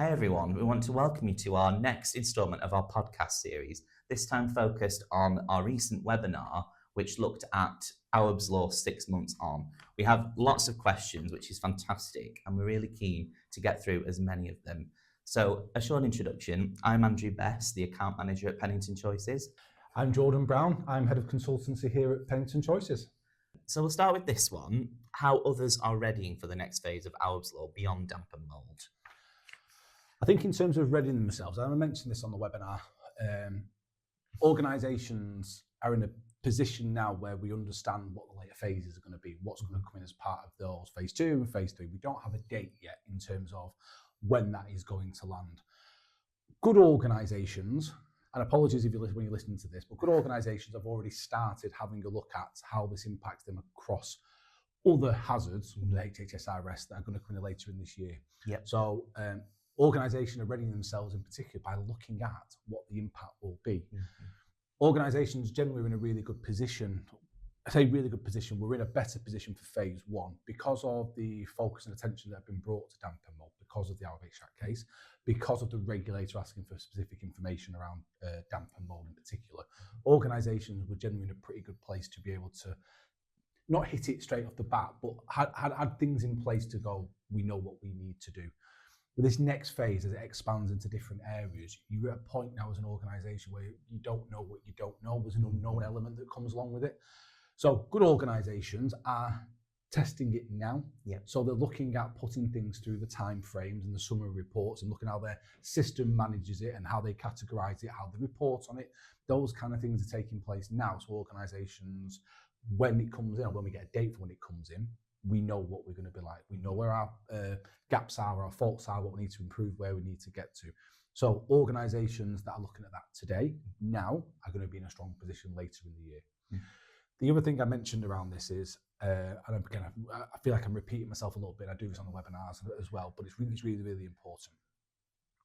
Hi everyone, we want to welcome you to our next instalment of our podcast series, this time focused on our recent webinar, which looked at Awaab's Law 6 months on. We have lots of questions, which is fantastic, and we're really keen to get through as many of them. So, a short introduction. I'm Andrew Best, the account manager at Pennington Choices. I'm Jordan Brown. I'm head of consultancy here at Pennington Choices. So we'll start with this one, how others are readying for the next phase of Awaab's Law beyond damp and mould. I think in terms of readying themselves, I mentioned this on the webinar, organisations are in a position now where we understand what the later phases are going to be, what's going to come in as part of those phase 2 and phase 3. We don't have a date yet in terms of when that is going to land. Good organisations, and apologies if when you're listening to this, but good organisations have already started having a look at how this impacts them across other hazards, the HHSRS, that are going to come in later in this year. Yep. So organisations are readying themselves in particular by looking at what the impact will be. Organisations generally are in a really good position. I say really good position, we're in a better position for phase 1 because of the focus and attention that have been brought to damp and mould, because of the Awaab case, because of the regulator asking for specific information around damp and mould in particular. Organisations were generally in a pretty good place to be able to not hit it straight off the bat, but had things in place to go, we know what we need to do. With this next phase, as it expands into different areas, you're at a point now as an organisation where you don't know what you don't know. There's an unknown element that comes along with it. So good organisations are testing it now. Yep. So they're looking at putting things through the timeframes and the summary reports and looking how their system manages it and how they categorise it, how they report on it. Those kind of things are taking place now. So organisations, when it comes in, or when we get a date for when it comes in, we know what we're going to be like. We know where our gaps are, our faults are, what we need to improve, where we need to get to. So organisations that are looking at that today, now, are going to be in a strong position later in the year. The other thing I mentioned around this is, and again, I feel like I'm repeating myself a little bit. I do this on the webinars as well, but it's really, really important.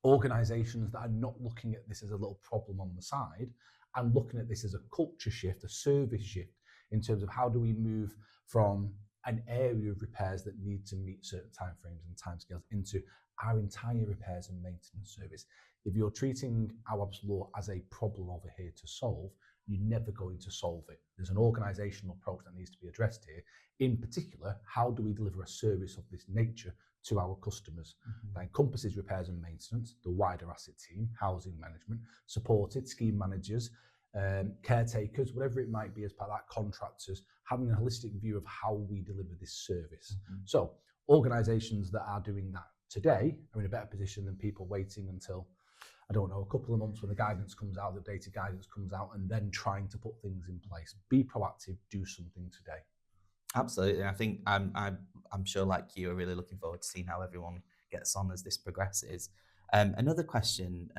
Organisations that are not looking at this as a little problem on the side and looking at this as a culture shift, a service shift, in terms of how do we move from an area of repairs that need to meet certain timeframes and timescales into our entire repairs and maintenance service. If you're treating Awaab's Law as a problem over here to solve, you're never going to solve it. There's an organisational approach that needs to be addressed here. In particular, how do we deliver a service of this nature to our customers? That encompasses repairs and maintenance, the wider asset team, housing management, supported scheme managers, caretakers, whatever it might be as part of that, contractors, having a holistic view of how we deliver this service. So organisations that are doing that today are in a better position than people waiting until, I don't know, a couple of months when the guidance comes out, the data guidance comes out, and then trying to put things in place. Be proactive, do something today. Absolutely. I think I'm sure, like you, are really looking forward to seeing how everyone gets on as this progresses. Another question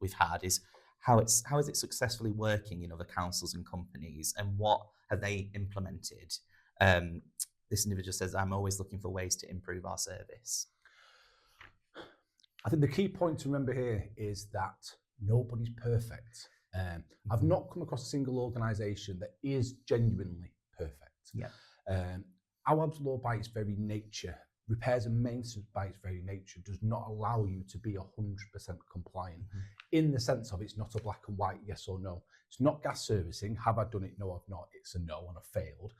we've had is, how is it successfully working in other councils and companies, and what have they implemented? This individual says, I'm always looking for ways to improve our service. I think the key point to remember here is that nobody's perfect. I've not come across a single organisation that is genuinely perfect. Yeah. Awaab's Law by its very nature, repairs and maintenance by its very nature, does not allow you to be 100% compliant in the sense of it's not a black and white yes or no. It's not gas servicing. Have I done it? No, I've not. It's a no and I've failed.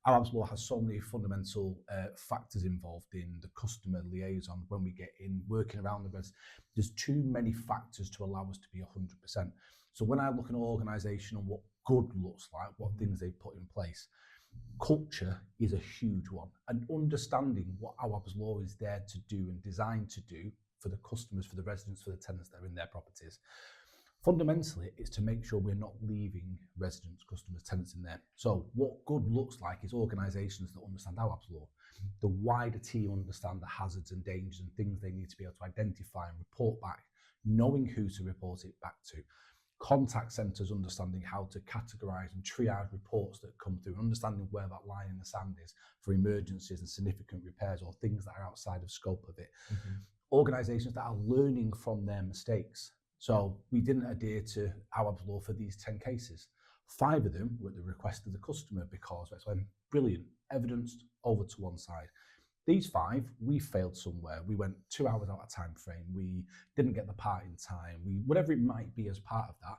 Awaab's Law has so many fundamental factors involved in the customer liaison when we get in, working around the residents. There's too many factors to allow us to be 100%. So when I look at an organisation and what good looks like, what things they put in place, culture is a huge one, and understanding what Awaab's Law is there to do and designed to do for the customers, for the residents, for the tenants that are in their properties. Fundamentally, it's to make sure we're not leaving residents, customers, tenants in there. So what good looks like is organisations that understand Awaab's Law. The wider team understand the hazards and dangers and things they need to be able to identify and report back, knowing who to report it back to. Contact centres understanding how to categorise and triage reports that come through, understanding where that line in the sand is for emergencies and significant repairs or things that are outside of scope of it. Organisations that are learning from their mistakes. So we didn't adhere to Awaab's Law for these 10 cases. 5 of them were at the request of the customer because that's when brilliant, evidenced, over to one side. these 5, we failed somewhere. We went 2 hours out of time frame. We didn't get the part in time. Whatever it might be as part of that,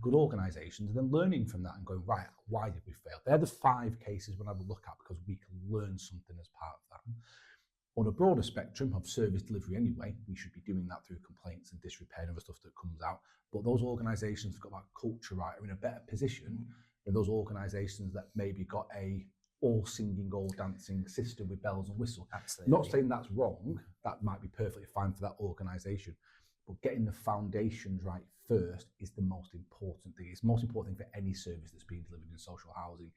good organisations are then learning from that and going, right, why did we fail? They're the 5 cases we'll have a look at because we can learn something as part of that. On a broader spectrum of service delivery anyway, we should be doing that through complaints and disrepair and other stuff that comes out. But those organisations have got that culture right are in a better position than those organisations that maybe got a all singing, all dancing system with bells and whistles. Absolutely. Not saying that's wrong, that might be perfectly fine for that organisation, but getting the foundations right first is the most important thing. It's the most important thing for any service that's being delivered in social housing,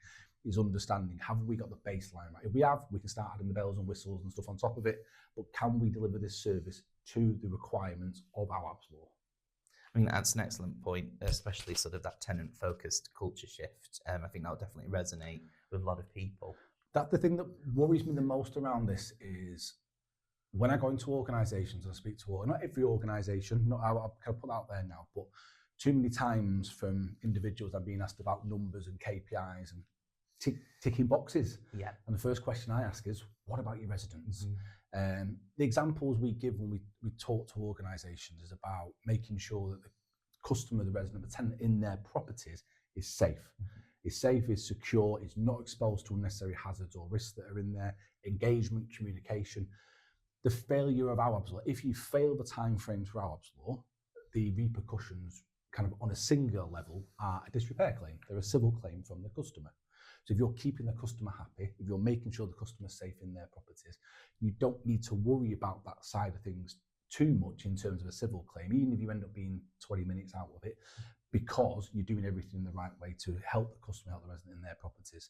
is understanding, have we got the baseline right? If we have, we can start adding the bells and whistles and stuff on top of it, but can we deliver this service to the requirements of Awaab's law? I mean, that's an excellent point, especially sort of that tenant-focused culture shift. I think that'll definitely resonate with a lot of people. That's the thing that worries me the most around this is when I go into organisations and I speak to, not every organisation, I'll kind of put that out there now, but too many times from individuals I'm being asked about numbers and KPIs and ticking boxes. Yeah. And the first question I ask is, what about your residents? The examples we give when we talk to organisations is about making sure that the customer, the resident, the tenant in their properties is safe. Is safe, is secure, is not exposed to unnecessary hazards or risks that are in there, engagement, communication. The failure of Awaab's law, if you fail the timeframes for Awaab's law, the repercussions kind of on a single level are a disrepair claim. They're a civil claim from the customer. So if you're keeping the customer happy, if you're making sure the customer's safe in their properties, you don't need to worry about that side of things too much in terms of a civil claim, even if you end up being 20 minutes out of it, because you're doing everything the right way to help the customer, help the resident in their properties.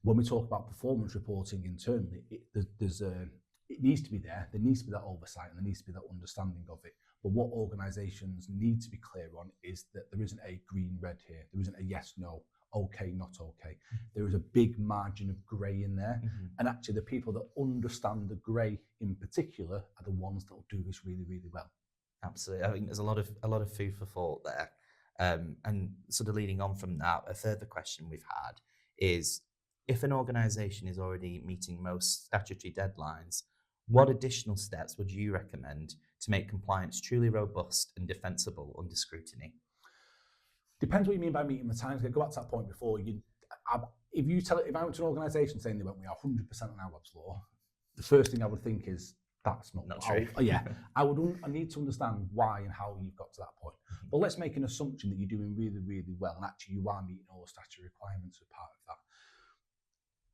When we talk about performance reporting internally, it needs to be there. There needs to be that oversight and there needs to be that understanding of it. But what organisations need to be clear on is that there isn't a green, red here. There isn't a yes, no, okay, not okay. There is a big margin of grey in there. And actually the people that understand the grey in particular are the ones that will do this really, really well. Absolutely. I think there's a lot of food for thought there. And sort of leading on from that, a further question we've had is, if an organisation is already meeting most statutory deadlines, what additional steps would you recommend to make compliance truly robust and defensible under scrutiny? Depends what you mean by meeting the times. Go back to that point before. If I went to an organisation saying we are 100% on Awaab's law, the first thing I would think is that's not true. I need to understand why and how you've got to that point. But let's make an assumption that you're doing really, really well, and actually you are meeting all the statutory requirements as part of that.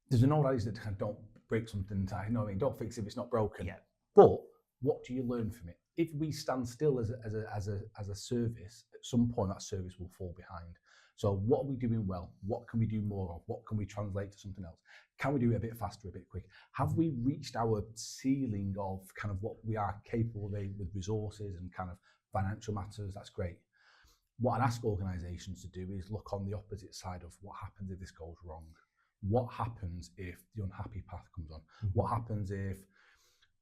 There's an old adage that kind of don't break something, don't fix it if it's not broken. Yeah. But what do you learn from it? If we stand still as a service, at some point that service will fall behind. So what are we doing well? What can we do more of? What can we translate to something else? Can we do it a bit faster, a bit quicker? Have we reached our ceiling of kind of what we are capable of with resources and kind of financial matters? That's great. What I'd ask organisations to do is look on the opposite side of what happens if this goes wrong. What happens if the unhappy path comes on? What happens if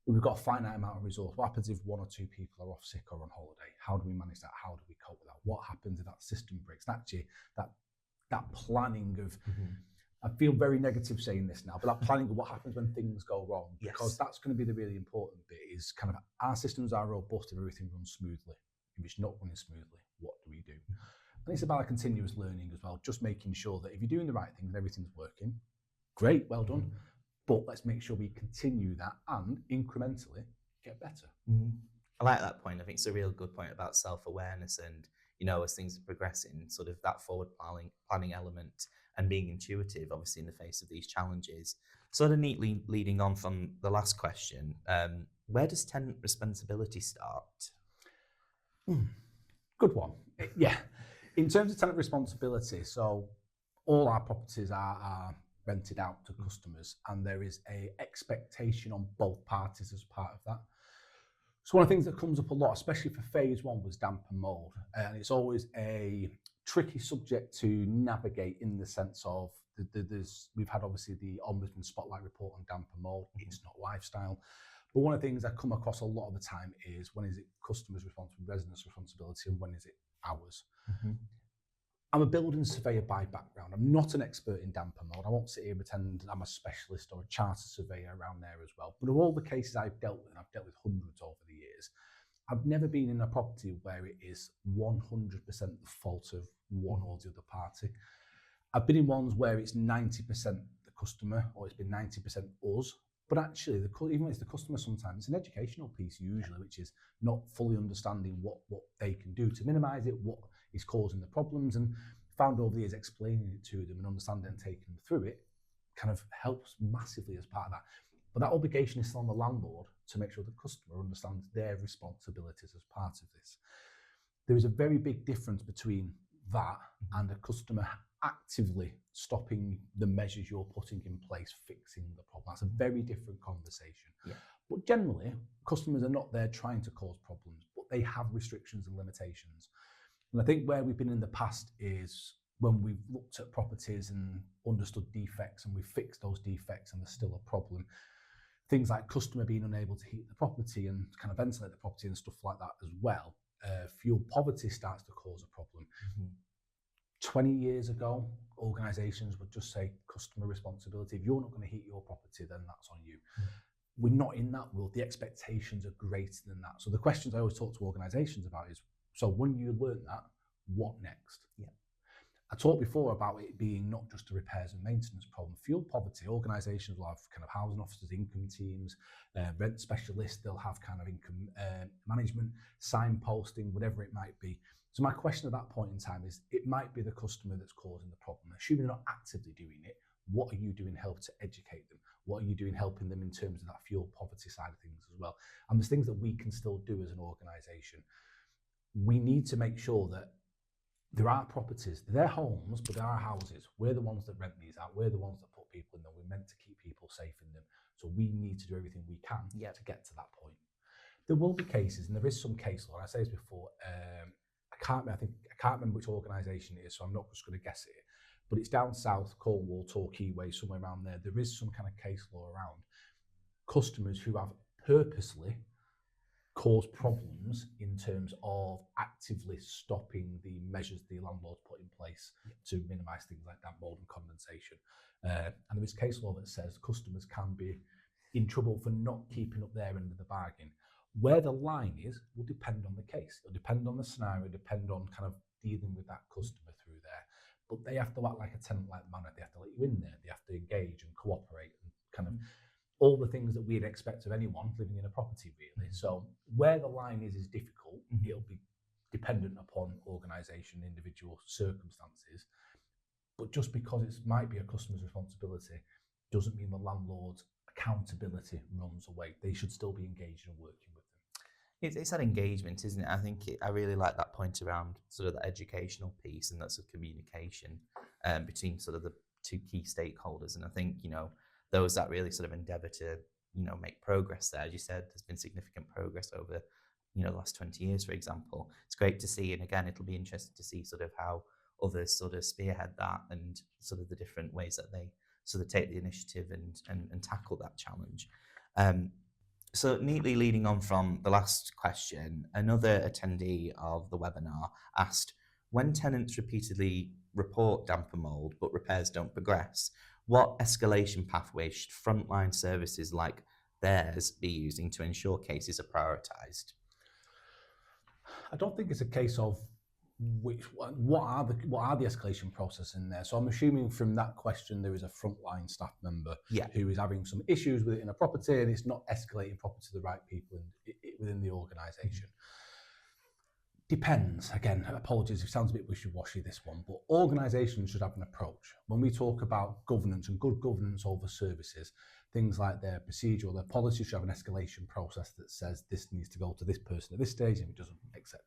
we've got a finite amount of resource? What happens if 1 or 2 people are off sick or on holiday? How do we manage that? How do we cope with that? What happens if that system breaks? And actually, that planning of, I feel very negative saying this now, but that planning of what happens when things go wrong, because that's going to be the really important bit, is kind of our systems are robust if everything runs smoothly. If it's not running smoothly, what do we do? And it's about a continuous learning as well, just making sure that if you're doing the right thing and everything's working, great, well done. But let's make sure we continue that and incrementally get better. I like that point. I think it's a real good point about self-awareness and, as things are progressing, sort of that forward planning element and being intuitive, obviously, in the face of these challenges. Sort of neatly leading on from the last question, where does tenant responsibility start? Good one. Yeah. In terms of tenant responsibility, so all our properties are rented out to customers, and there is a expectation on both parties as part of that. So one of the things that comes up a lot, especially for phase 1, was damp and mould, and it's always a tricky subject to navigate in the sense of we've had obviously the Ombudsman Spotlight report on damp and mould. It's not lifestyle. But one of the things I come across a lot of the time is, when is it customers' responsibility, residents' responsibility, and when is it ours? I'm a building surveyor by background. I'm not an expert in damper mold. I won't sit here and pretend I'm a specialist or a chartered surveyor around there as well. But of all the cases I've dealt with, and I've dealt with hundreds over the years, I've never been in a property where it is 100% the fault of one or the other party. I've been in ones where it's 90% the customer or it's been 90% us. But actually, even when it's the customer, sometimes it's an educational piece usually, which is not fully understanding what they can do to minimise it, what is causing the problems, and found over the years explaining it to them and understanding and taking them through it kind of helps massively as part of that. But that obligation is still on the landlord to make sure the customer understands their responsibilities as part of this. There is a very big difference between that and a customer actively stopping the measures you're putting in place, fixing the problem. That's a very different conversation. Yeah. But generally, customers are not there trying to cause problems, but they have restrictions and limitations. And I think where we've been in the past is when we've looked at properties and understood defects and we've fixed those defects and there's still a problem. Things like customer being unable to heat the property and kind of ventilate the property and stuff like that as well. Fuel poverty starts to cause a problem. 20 years ago, organisations would just say customer responsibility. If you're not going to heat your property, then that's on you. We're not in that world. The expectations are greater than that. So the questions I always talk to organisations about is, so when you learn that, what next? Yeah. I talked before about it being not just a repairs and maintenance problem. Fuel poverty, organisations will have kind of housing officers, income teams, rent specialists, they'll have kind of income management, signposting, whatever it might be. So my question at that point in time is, it might be the customer that's causing the problem. Assuming they're not actively doing it, what are you doing to help to educate them? What are you doing helping them in terms of that fuel poverty side of things as well? And there's things that we can still do as an organisation. We need to make sure that there are properties, they're homes, but there are houses. We're the ones that rent these out. We're the ones that put people in them. We're meant to keep people safe in them. So we need to do everything we can to get to that point. There will be cases, and there is some case law. I say this before. I can't remember which organisation it is, so I'm not just going to guess it. But it's down south, Cornwall, Torquay Way, somewhere around there. There is some kind of case law around customers who have purposely cause problems in terms of actively stopping the measures the landlords put in place to minimise things like damp, mould and condensation. And there is case law that says customers can be in trouble for not keeping up their end of the bargain. Where the line is will depend on the case. It'll depend on the scenario, depend on kind of dealing with that customer through there. But they have to act like a tenant-like manner. They have to let you in there. They have to engage and cooperate and kind of all the things that we'd expect of anyone living in a property, really. So where the line is difficult. It'll be dependent upon organisation, individual circumstances. But just because it might be a customer's responsibility doesn't mean the landlord's accountability runs away. They should still be engaged and working with them. It's that engagement, isn't it? I think I really like that point around sort of the educational piece and that's a communication between sort of the two key stakeholders. And I think, those that really sort of endeavour to, make progress there. As you said, there's been significant progress over, the last 20 years, for example. It's great to see. And again, it'll be interesting to see sort of how others sort of spearhead that and sort of the different ways that they sort of take the initiative and tackle that challenge. So neatly leading on from the last question, another attendee of the webinar asked, when tenants repeatedly report damper mould but repairs don't progress, what escalation pathways should frontline services like theirs be using to ensure cases are prioritised? I don't think it's a case of what are the escalation process in there. So I'm assuming from that question there is a frontline staff member who is having some issues with it in a property and it's not escalating properly to the right people within the organisation. Depends. Again, apologies, it sounds a bit wishy-washy, this one, but organisations should have an approach. When we talk about governance and good governance over services, things like their procedure or their policy should have an escalation process that says this needs to go to this person at this stage and if it doesn't, etc.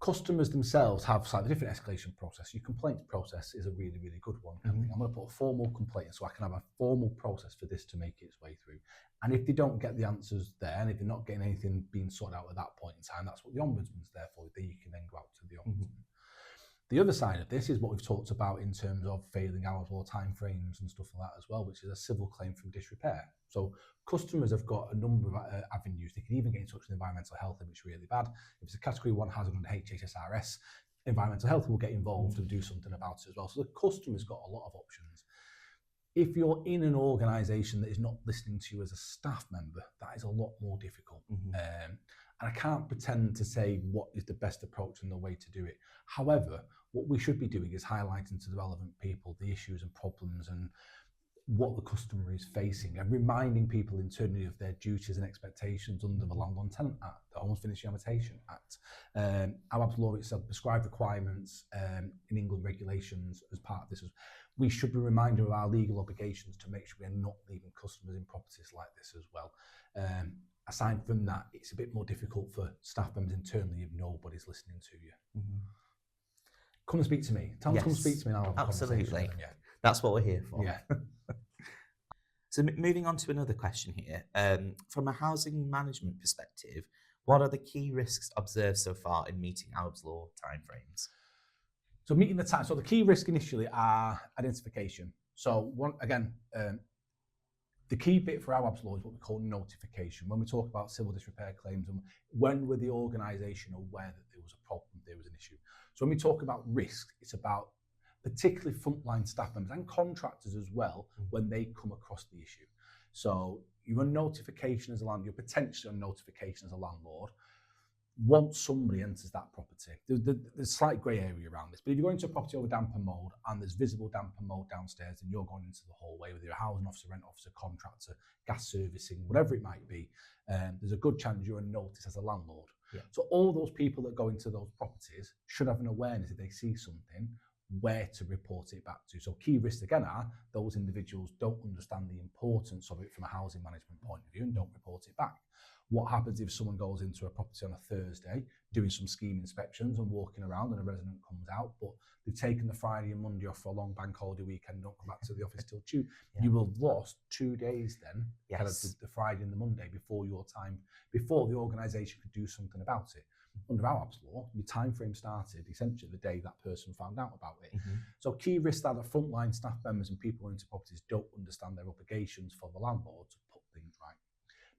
Customers themselves have slightly different escalation process. Your complaints process is a really, really good one. I'm going to put a formal complaint so I can have a formal process for this to make its way through. And if they don't get the answers there, and if they're not getting anything being sorted out at that point in time, that's what the Ombudsman's there for. Then you can then go out to the Ombudsman. The other side of this is what we've talked about in terms of failing hours or timeframes and stuff like that as well, which is a civil claim from disrepair. So customers have got a number of avenues. They can even get in touch with environmental health if it's really bad. If it's a category 1 hazard under HHSRS, environmental health will get involved and do something about it as well. So the customer's got a lot of options. If you're in an organisation that is not listening to you as a staff member, that is a lot more difficult. And I can't pretend to say what is the best approach and the way to do it. However, what we should be doing is highlighting to the relevant people the issues and problems and what the customer is facing, and reminding people internally of their duties and expectations under the Landlord and Tenant Act, the Homes Furniture Habitation Act. Awaab's law itself prescribed requirements in England regulations as part of this. We should be reminded of our legal obligations to make sure we're not leaving customers in properties like this as well. Aside from that, it's a bit more difficult for staff members internally if nobody's listening to you. Come and speak to me. Tell them to come speak to me and I'll have a conversation with them. Yeah. That's what we're here for. Yeah. So moving on to another question here. From a housing management perspective, what are the key risks observed so far in meeting Awaab's law timeframes? So meeting the time. So the key risk initially are identification. So the key bit for Awaab's law is what we call notification. When we talk about civil disrepair claims, and when were the organisation aware that there was a problem, there was an issue. So when we talk about risk, it's about particularly frontline staff members and contractors as well, when they come across the issue. So you're on notification as a landlord, you're potentially on notification as a landlord once somebody enters that property. There's a slight grey area around this, but if you're going to a property over damp and mould and there's visible damp and mould downstairs and you're going into the hallway with your housing officer, rent officer, contractor, gas servicing, whatever it might be, there's a good chance you're on notice as a landlord. Yeah. So all those people that go into those properties should have an awareness if they see something, where to report it back to. So key risks again are those individuals don't understand the importance of it from a housing management point of view and don't report it back. What happens if someone goes into a property on a Thursday doing some scheme inspections and walking around and a resident comes out, but they've taken the Friday and Monday off for a long bank holiday weekend and don't come back to the office till Tuesday? Yeah. You will have lost 2 days then, kind of the Friday and the Monday before your time, before the organisation could do something about it. Under Awaab's law, your time frame started essentially the day that person found out about it. So key risks are that frontline staff members and people into properties don't understand their obligations for the landlord to put things right.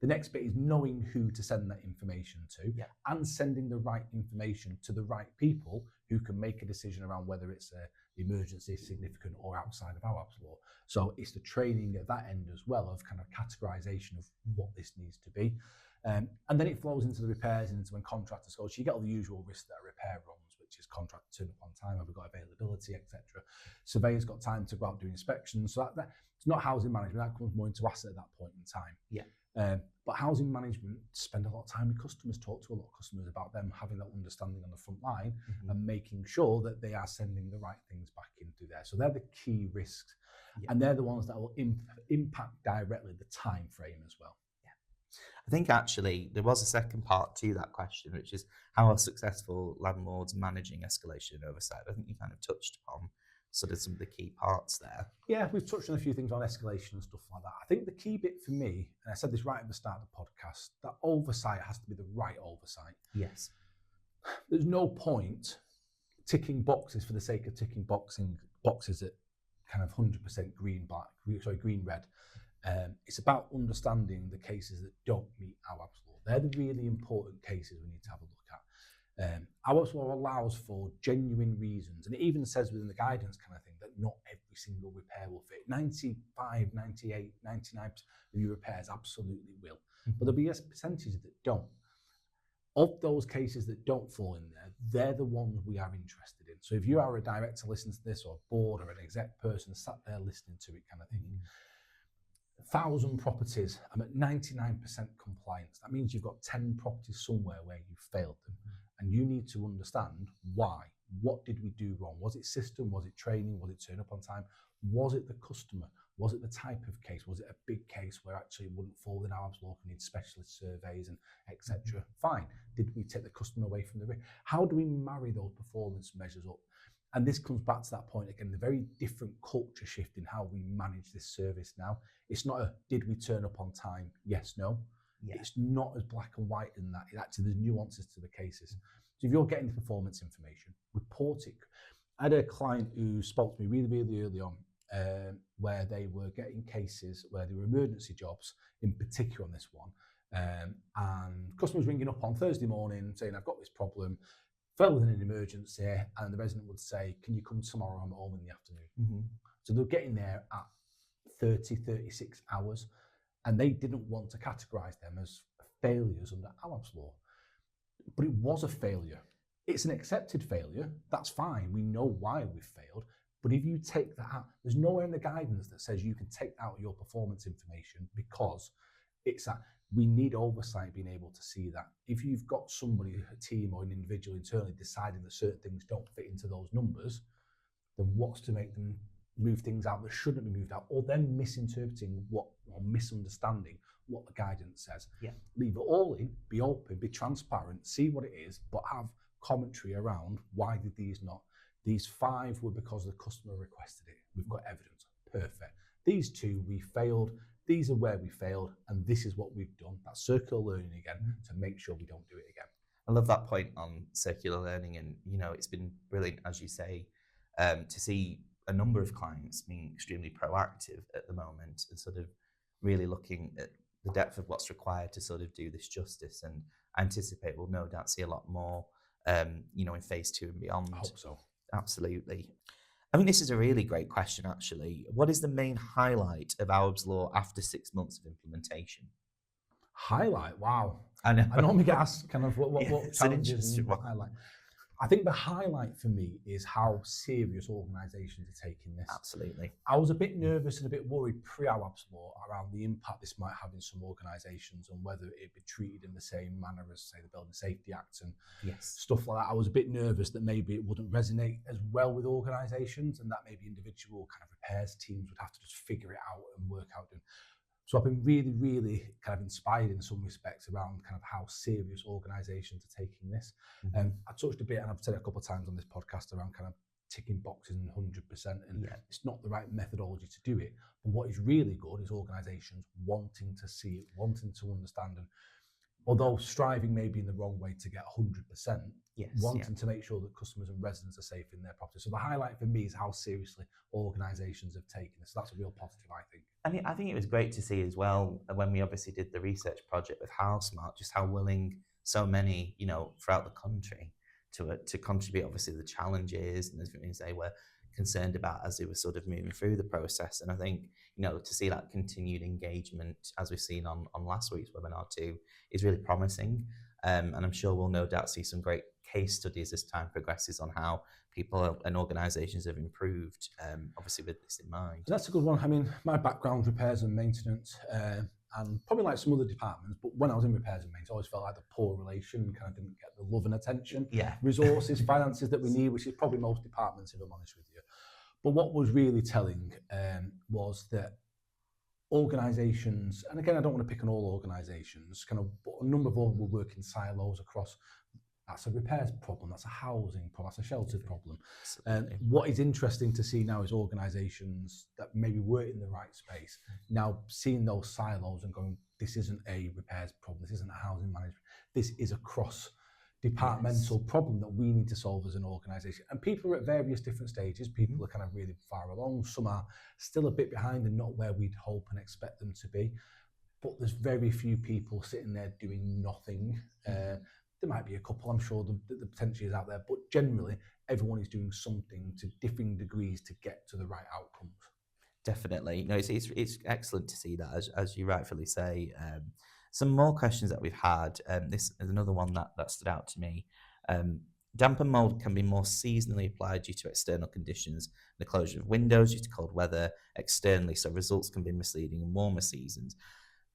The next bit is knowing who to send that information to, and sending the right information to the right people who can make a decision around whether it's an emergency, significant or outside of Awaab's law. So it's the training at that end as well of kind of categorisation of what this needs to be. And then it flows into the repairs and into when contractors go. So you get all the usual risks that a repair runs, which is contract turn up on time, have we got availability, etc. Surveyor's got time to go out and do inspections. So that it's not housing management, that comes more into asset at that point in time. Yeah. But housing management spend a lot of time with customers, talk to a lot of customers about them having that understanding on the front line and making sure that they are sending the right things back into there. So they're the key risks, and they're the ones that will impact directly the time frame as well. I think actually there was a second part to that question, which is how are successful landlords managing escalation and oversight? I think you kind of touched upon sort of some of the key parts there. Yeah, we've touched on a few things on escalation and stuff like that. I think the key bit for me, and I said this right at the start of the podcast, that oversight has to be the right oversight. Yes. There's no point ticking boxes for the sake of ticking boxes at kind of 100% green, red. It's about understanding the cases that don't meet Awaab's law. They're the really important cases we need to have a look at. Awaab's law allows for genuine reasons, and it even says within the guidance kind of thing that not every single repair will fit. 95, 98, 99% of your repairs absolutely will, but there'll be a percentage that don't. Of those cases that don't fall in there, they're the ones we are interested in. So if you are a director listening to this, or a board or an exec person sat there listening to it kind of thing, 1,000 properties, I'm at 99% compliance. That means you've got 10 properties somewhere where you failed them. And you need to understand why. What did we do wrong? Was it system? Was it training? Was it turn up on time? Was it the customer? Was it the type of case? Was it a big case where actually it wouldn't fall in Awaab's law, we need specialist surveys and etc.? Fine. Did we take the customer away from the risk? How do we marry those performance measures up? And this comes back to that point again, the very different culture shift in how we manage this service now. It's not a, did we turn up on time? Yes, no. Yeah. It's not as black and white in that. It actually, there's nuances to the cases. So if you're getting the performance information, report it. I had a client who spoke to me really, really early on, where they were getting cases where there were emergency jobs, in particular on this one, and customers ringing up on Thursday morning saying, I've got this problem. fell within an emergency, and the resident would say, can you come tomorrow? I'm home in the afternoon. Mm-hmm. So they're getting there at 30, 36 hours, and they didn't want to categorise them as failures under Awaab's law. But it was a failure. It's an accepted failure. That's fine. We know why we've failed. But if you take that out, there's nowhere in the guidance that says you can take out your performance information, because it's that we need oversight being able to see that. If you've got somebody, a team or an individual internally deciding that certain things don't fit into those numbers, then what's to make them move things out that shouldn't be moved out, or then misinterpreting what, or misunderstanding what the guidance says. Yeah. Leave it all in, be open, be transparent, see what it is, but have commentary around why did these not. These 5 were because the customer requested it. We've got evidence. Perfect. These 2, we failed. These are where we failed, and this is what we've done. That's circular learning again, to make sure we don't do it again. I love that point on circular learning, and it's been brilliant, as you say, to see a number of clients being extremely proactive at the moment and sort of really looking at the depth of what's required to sort of do this justice. And I anticipate we'll no doubt see a lot more, in phase 2 and beyond. I hope so. Absolutely. I think this is a really great question, actually. What is the main highlight of Awaab's law after 6 months of implementation? Highlight? Wow. I know. I normally get asked kind of what It's an challenges interesting and one. highlight. I think the highlight for me is how serious organisations are taking this. Absolutely. I was a bit nervous and a bit worried pre-Awaab's law around the impact this might have in some organisations and whether it'd be treated in the same manner as, say, the Building Safety Act and stuff like that. I was a bit nervous that maybe it wouldn't resonate as well with organisations, and that maybe individual kind of repairs teams would have to just figure it out and work out. So I've been really, really kind of inspired in some respects around kind of how serious organisations are taking this. Mm-hmm. I touched a bit, and I've said it a couple of times on this podcast, around kind of ticking boxes and 100%, and it's not the right methodology to do it. But what is really good is organisations wanting to see it, wanting to understand, and although striving maybe in the wrong way to get 100%, wanting to make sure that customers and residents are safe in their property. So the highlight for me is how seriously organisations have taken this. So that's a real positive, I think. I think it was great to see as well, when we obviously did the research project with HouseSmart, just how willing so many, throughout the country to contribute, obviously, the challenges and the things they were concerned about as they were sort of moving through the process. And I think, to see that continued engagement, as we've seen on last week's webinar too, is really promising. And I'm sure we'll no doubt see some great case studies as time progresses on how people and organisations have improved, obviously with this in mind. That's a good one. I mean, my background, repairs and maintenance, and probably like some other departments, but when I was in repairs and maintenance, I always felt like the poor relation kind of didn't get the love and attention, resources, finances that we need, which is probably most departments, if I'm honest with you. But what was really telling was that organisations, and again, I don't want to pick on all organisations, kind of, but a number of them will work in silos across. That's a repairs problem, that's a housing problem, that's a shelter problem. What is interesting to see now is organisations that maybe weren't in the right space, now seeing those silos and going, this isn't a repairs problem, this isn't a housing management, this is a cross-departmental problem that we need to solve as an organisation. And people are at various different stages. People are kind of really far along. Some are still a bit behind and not where we'd hope and expect them to be. But there's very few people sitting there doing nothing. There might be a couple, I'm sure the potential is out there, but generally everyone is doing something to differing degrees to get to the right outcomes. Definitely. No, it's excellent to see that, as you rightfully say. Some more questions that we've had. This is another one that stood out to me. Damp and mould can be more seasonally applied due to external conditions, the closure of windows due to cold weather externally, so results can be misleading in warmer seasons.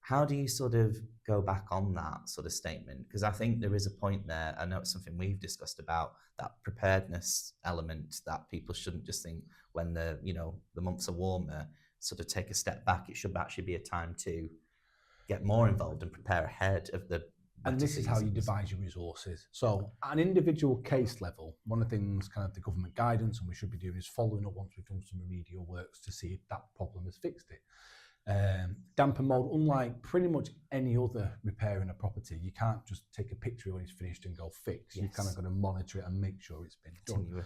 How do you sort of go back on that sort of statement? Because I think there is a point there. I know it's something we've discussed about, that preparedness element, that people shouldn't just think when the months are warmer, sort of take a step back. It should actually be a time to get more involved and prepare ahead of the. And this is how you devise your resources. So at an individual case level, one of the things kind of the government guidance, and we should be doing, is following up once we've done some remedial works to see if that problem has fixed it. Damp and mould, unlike pretty much any other repair in a property, you can't just take a picture when it's finished and go fix. You've kind of got to monitor it and make sure it's been done.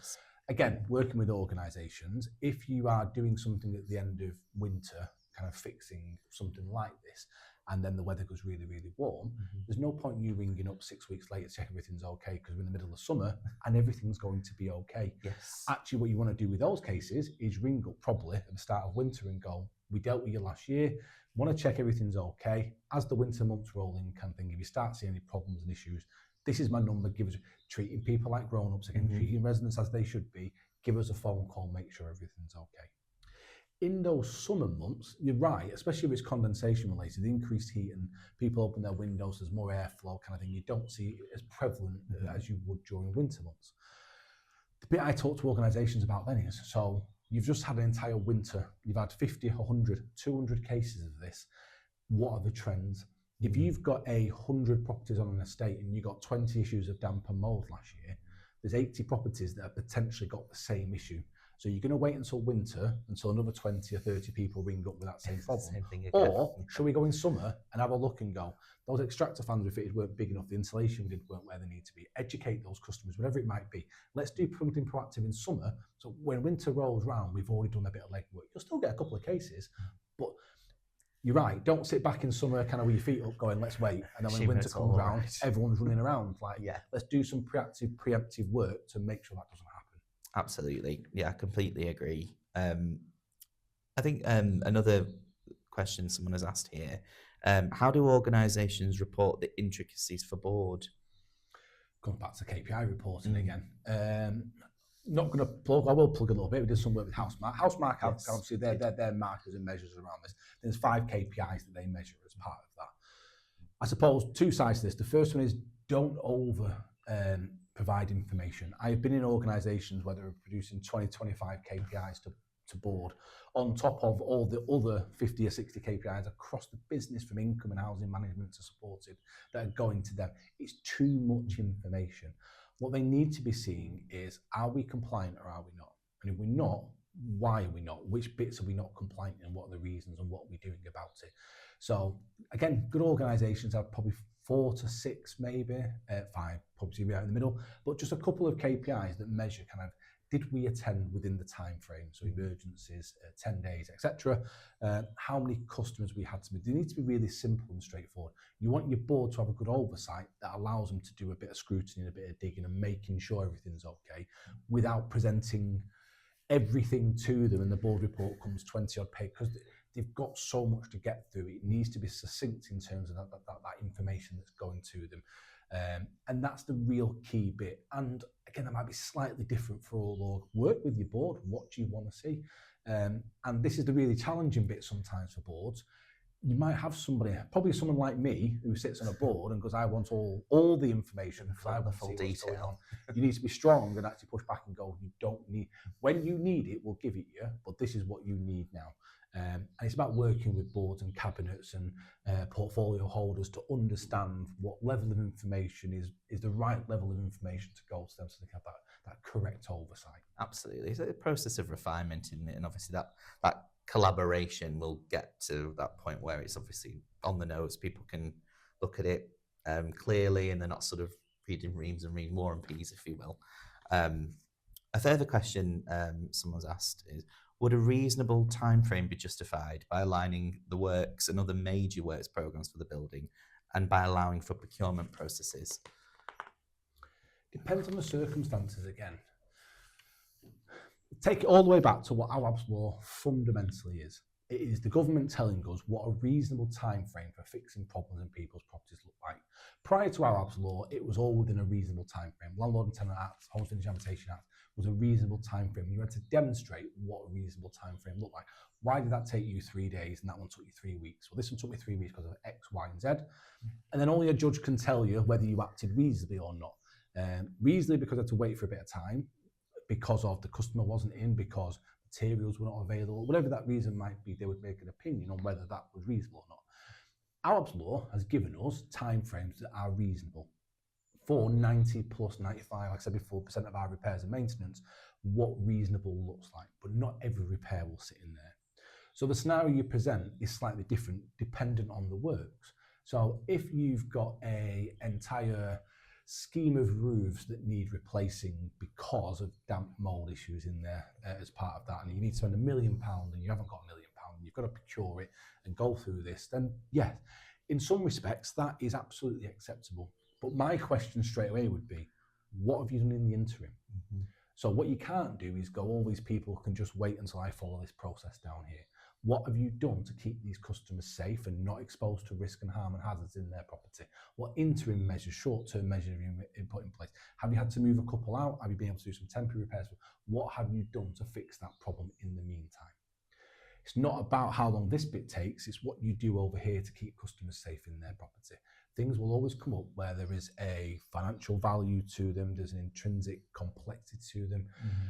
Again, working with organisations, if you are doing something at the end of winter, kind of fixing something like this, and then the weather goes really, really warm, there's no point in you ringing up 6 weeks later to check everything's okay because we're in the middle of summer and everything's going to be okay. Yes. Actually, what you want to do with those cases is ring up probably at the start of winter and go, we dealt with you last year, want to check everything's okay. As the winter months roll in, kind of thing, if you start seeing any problems and issues, this is my number. Give us, treating people like grown-ups again, treating residents as they should be. Give us a phone call, make sure everything's okay. In those summer months, you're right, especially if it's condensation related, the increased heat and people open their windows, there's more airflow kind of thing. You don't see it as prevalent as you would during winter months. The bit I talk to organisations about then is, so you've just had an entire winter, you've had 50, 100, 200 cases of this. What are the trends? If you've got 100 properties on an estate and you got 20 issues of damp and mould last year, there's 80 properties that have potentially got the same issue. So you're going to wait until winter until another 20 or 30 people ring up with that same problem. Same thing again. Or shall we go in summer and have a look and go, those extractor fans we fitted weren't big enough, the insulation grid weren't where they need to be. Educate those customers, whatever it might be. Let's do something proactive in summer. So when winter rolls around, we've already done a bit of legwork. You'll still get a couple of cases, but you're right. Don't sit back in summer kind of with your feet up going, let's wait. And then when winter comes around, everyone's running around. Like, let's do some preemptive work to make sure that doesn't happen. Absolutely. Yeah, I completely agree. I think another question someone has asked here, how do organisations report the intricacies for board? Going back to KPI reporting again. Not going to plug, I will plug a little bit. We did some work with Housemark. Housemark, obviously, their markers and measures around this. There's 5 KPIs that they measure as part of that. I suppose 2 sides to this. The first one is don't over provide information. I've been in organisations where they're producing 20, 25 KPIs to board, on top of all the other 50 or 60 KPIs across the business, from income and housing management to supported, that are going to them. It's too much information. What they need to be seeing is, are we compliant or are we not? And if we're not, why are we not? Which bits are we not compliant in? What are the reasons and what are we doing about it? So again, good organisations have probably 4 to 6, maybe 5, probably right in the middle, but just a couple of KPIs that measure kind of, did we attend within the time frame? So emergencies, 10 days, etc. How many customers we had to meet. They need to be really simple and straightforward. You want your board to have a good oversight that allows them to do a bit of scrutiny, a bit of digging, and making sure everything's okay, without presenting everything to them and the board report comes 20 odd pages, because they've got so much to get through. It needs to be succinct in terms of that information that's going to them. And that's the real key bit. And again, that might be slightly different for all. Work with your board. What do you want to see? And this is the really challenging bit sometimes for boards. You might have somebody, probably someone like me, who sits on a board and goes, I want all the information, because I want to see what's going on. You need to be strong and actually push back and go, you don't need, when you need it, we'll give it you, but this is what you need now. And it's about working with boards and cabinets and portfolio holders to understand what level of information is the right level of information to go to them, so they can have that correct oversight. Absolutely. It's a process of refinement, isn't it? And obviously that collaboration will get to that point where it's obviously on the nose. People can look at it clearly, and they're not sort of reading reams and reading War and Peas, if you will. A further question someone's asked is, would a reasonable time frame be justified by aligning the works and other major works programs for the building, and by allowing for procurement processes? Depends on the circumstances again. Take it all the way back to what Awaab's law fundamentally is. It is the government telling us what a reasonable time frame for fixing problems in people's properties look like. Prior to Awaab's law, it was all within a reasonable time frame. Landlord and Tenant Act, Homes Finished Habitation Act was a reasonable time frame. You had to demonstrate what a reasonable time frame looked like. Why did that take you 3 days and that one took you 3 weeks? Well, this one took me 3 weeks because of X, Y, and Z. And then only a judge can tell you whether you acted reasonably or not. Reasonably because I had to wait for a bit of time, because of the customer wasn't in, because materials were not available, whatever that reason might be, they would make an opinion on whether that was reasonable or not. Awaab's law has given us timeframes that are reasonable. For 90 plus 95, like I said before, % of our repairs and maintenance, what reasonable looks like, but not every repair will sit in there. So the scenario you present is slightly different dependent on the works. So if you've got an entire scheme of roofs that need replacing because of damp mould issues in there as part of that, and you need to spend £1 million and you haven't got £1 million, you've got to procure it and go through this, then yes, In some respects, that is absolutely acceptable. But my question straight away would be, what have you done in the interim? Mm-hmm. So what you can't do is go, all these people can just wait until I follow this process down here. What have you done to keep these customers safe and not exposed to risk and harm and hazards in their property? What interim measures, short-term measures have you put in place? Have you had to move a couple out? Have you been able to do some temporary repairs? What have you done to fix that problem in the meantime? It's not about how long this bit takes, it's what you do over here to keep customers safe in their property. Things will always come up where there is a financial value to them, there's an intrinsic complexity to them. Mm-hmm.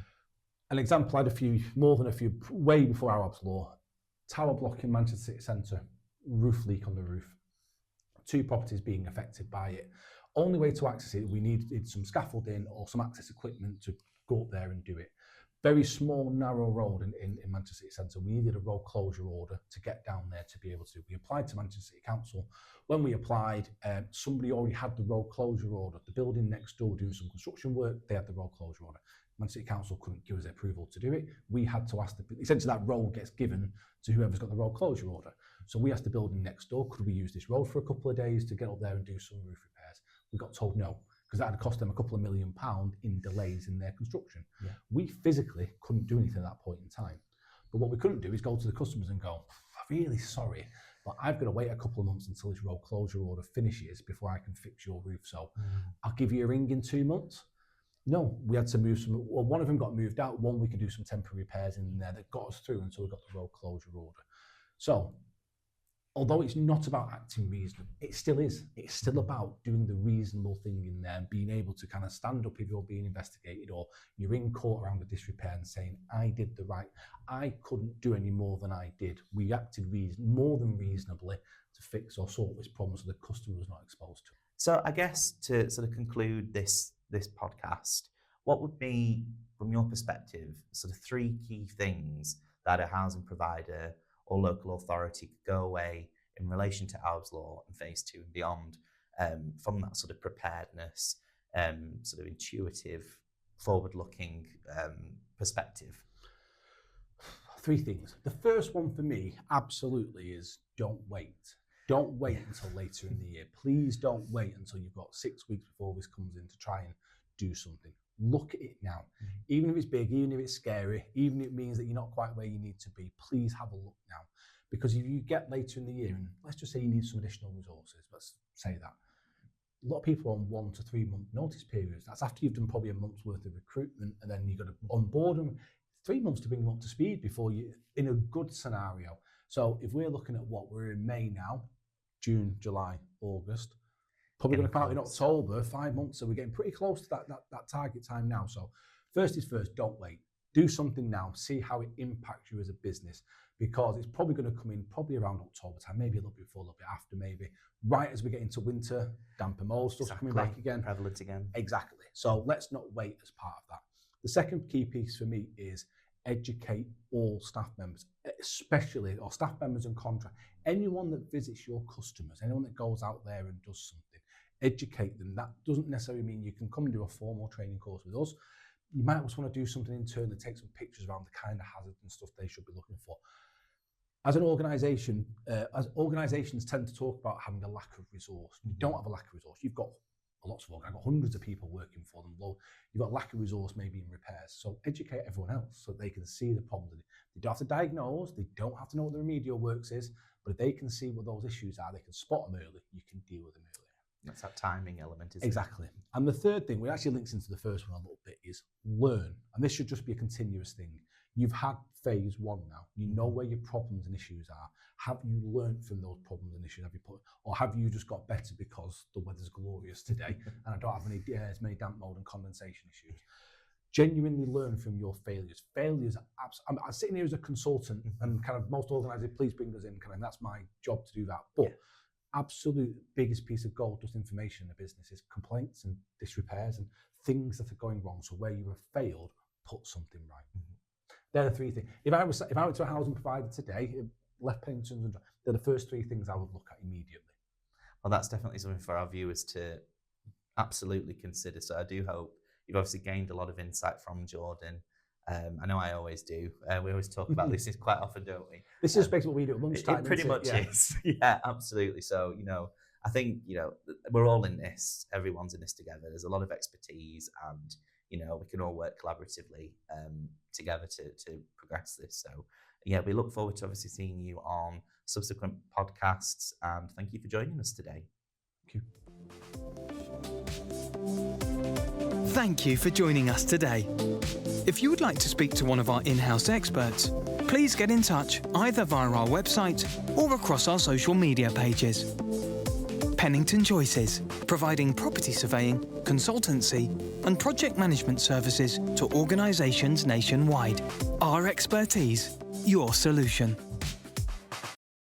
An example, I had more than a few, way before Awaab's law. Tower block in Manchester City Centre, roof leak on the roof. 2 properties being affected by it. Only way to access it, we needed some scaffolding or some access equipment to go up there and do it. Very small, narrow road in Manchester City Centre. We needed a road closure order to get down there to be able to. We applied to Manchester City Council. When we applied, somebody already had the road closure order. The building next door doing some construction work, they had the road closure order. Manchester City Council couldn't give us approval to do it. We had to ask, essentially that road gets given to whoever's got the road closure order. So we asked the building next door, could we use this road for a couple of days to get up there and do some roof repairs? We got told no, because that had cost them a couple of £1 million in delays in their construction. Yeah. We physically couldn't do anything at that point in time. But what we couldn't do is go to the customers and go, I'm really sorry, but I've got to wait a couple of months until this road closure order finishes before I can fix your roof. So I'll give you a ring in 2 months. No, we had to move some. Well, one of them got moved out. One, we could do some temporary repairs in there that got us through until we got the road closure order. So, although it's not about acting reasonably, it still is. It's still about doing the reasonable thing in there and being able to kind of stand up if you're being investigated or you're in court around a disrepair and saying, I did the right. I couldn't do any more than I did. We acted more than reasonably to fix or sort this problem so the customer was not exposed to it. So I guess to sort of conclude this podcast, what would be, from your perspective, sort of 3 key things that a housing provider or local authority could go away in relation to Awaab's law and phase 2 and beyond, from that sort of preparedness, sort of intuitive, forward-looking perspective? 3 things. The first one for me, absolutely, is don't wait. Don't wait until later in the year. Please don't wait until you've got 6 weeks before this comes in to try and do something. Look at it now. Even if it's big, even if it's scary, even if it means that you're not quite where you need to be, please have a look now. Because if you get later in the year, and let's just say you need some additional resources, let's say that. A lot of people are on 1 to 3 month notice periods. That's after you've done probably a month's worth of recruitment, and then you've got to onboard them. 3 months to bring them up to speed before you, in a good scenario. So if we're looking at what we're in May now, June, July, August, probably going to come out in October, 5 months. So we're getting pretty close to that target time now. So first is first, don't wait. Do something now. See how it impacts you as a business, because it's probably going to come in probably around October time, maybe a little bit before, a little bit after, maybe right as we get into winter, damp and mold stuff's coming back again. Prevalent again. Exactly. So let's not wait as part of that. The second key piece for me is educate all staff members, especially, or staff members and contract. Anyone that visits your customers, anyone that goes out there and does something, educate them. That doesn't necessarily mean you can come and do a formal training course with us. You might just want to do something internally, take some pictures around the kind of hazards and stuff they should be looking for. As an organisation, as organisations tend to talk about having a lack of resource. You don't have a lack of resource. You've got lots of organisations, got hundreds of people working for them. You've got a lack of resource maybe in repairs. So educate everyone else so they can see the problems. They don't have to diagnose, they don't have to know what the remedial works is, but if they can see what those issues are, they can spot them early, you can deal with them early. That's that timing element, isn't Exactly. And the third thing, which actually links into the first one a little bit, is learn. And this should just be a continuous thing. You've had phase 1 now. You know where your problems and issues are. Have you learned from those problems and issues? Or have you just got better because the weather's glorious today and I don't have as many damp mold and condensation issues? Genuinely learn from your failures. Failures are I'm sitting here as a consultant, and kind of most organisations, please bring us in, and that's my job to do that. But absolute biggest piece of gold dust information in a business is complaints and disrepairs and things that are going wrong. So where you have failed, put something right. They're the 3 things. If I went to a housing provider today, left Pennington, they're the first 3 things I would look at immediately. Well, that's definitely something for our viewers to absolutely consider. So I do hope you've obviously gained a lot of insight from Jordan, I know I always do. We always talk about this quite often, don't we? This is basically what we do at lunchtime. It pretty much is. Yeah, absolutely. So, I think, we're all in this. Everyone's in this together. There's a lot of expertise, and, we can all work collaboratively together to progress this. So, yeah, we look forward to obviously seeing you on subsequent podcasts, and thank you for joining us today. Thank you. Thank you for joining us today. If you would like to speak to one of our in-house experts, please get in touch either via our website or across our social media pages. Pennington Choices, providing property surveying, consultancy and project management services to organisations nationwide. Our expertise, your solution.